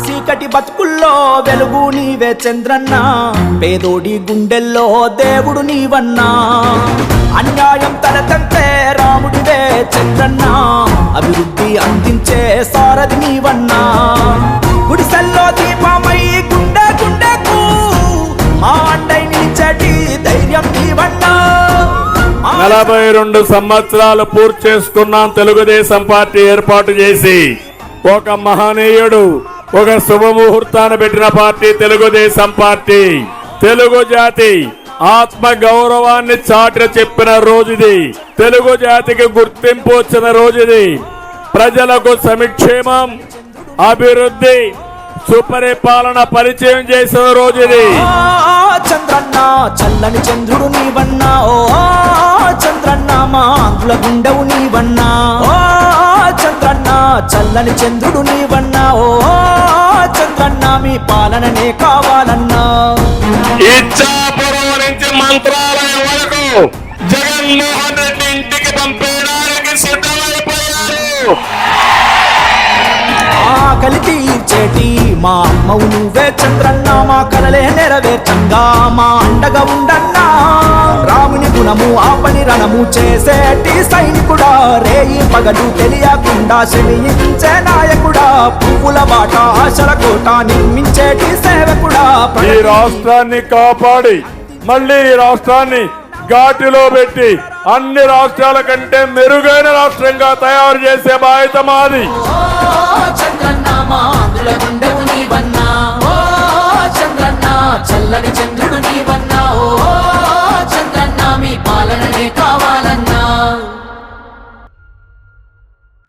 చీకటి బతుకుల్లో వెలుగు నీవే చంద్రన్న, పేదోడి గుండెల్లో దేవుడు నీవన్నా. అన్యాయం తలతంటే రాముడివే చంద్రన్న, అభివృద్ధి అందించే సారథి నీవన్నా. గుడిసెల్లో దీపమై గుండె గుండెకు మా అండై నిలిచేటి ధైర్యం నీవన్నా. 42 సంవత్సరాలు పూర్తి చేసుకున్నాం తెలుగుదేశం పార్టీ ఏర్పాటు చేసి. ఒక మహనీయుడు ఒక శుభముహూర్తాన్ని పెట్టిన పార్టీ తెలుగుదేశం పార్టీ. తెలుగు జాతి ఆత్మ గౌరవాన్ని చాటి చెప్పిన రోజుది. తెలుగు జాతికి గుర్తింపు వచ్చిన రోజుది. ప్రజలకు సంక్షేమం, అభివృద్ధి, సుపరిపాలన పరిచయం చేసిన రోజుది. చంద్రన్న చల్లని చంద్రుడు నీవన్నా, ఓ చంద్రన్న మా ఆంధ్రుల గుండెవు నీవన్నా. చంద్రన్న చల్లని చంద్రుడు నీవన్నా, ఓ చంద్రన్న మీ పాలననే కావాలన్నా. ఇచ్చాపురం నుంచి మంత్రాలయం వరకు జగన్మోహన్ రెడ్డి ఇంటికి పంపేయడానికి సిద్ధమైపోయారు. ఆకలి తీర్చేటి మా అమ్మవు నువ్వే చంద్రన్న, మా కలలే నెరవేర్చంగా మా అండగా ఉండన్నా. రాముని గుణము ఆపని రణము చేసేటి సైనికుడా, రేయి పగలు తెలియకుండా శ్రమించే నాయకుడా, పువ్వుల బాట ఆశల కోట నిర్మించేటి సేవకుడా. ఈ రాష్ట్రాన్ని కాపాడి మళ్ళీ ఈ రాష్ట్రాన్ని ఘాటిలో పెట్టి అన్ని రాష్ట్రాల కంటే మెరుగైన రాష్ట్రంగా తయారు చేసే బాధ్యత మాది. చంద్రన్న మా ఆంధ్రుల గుండె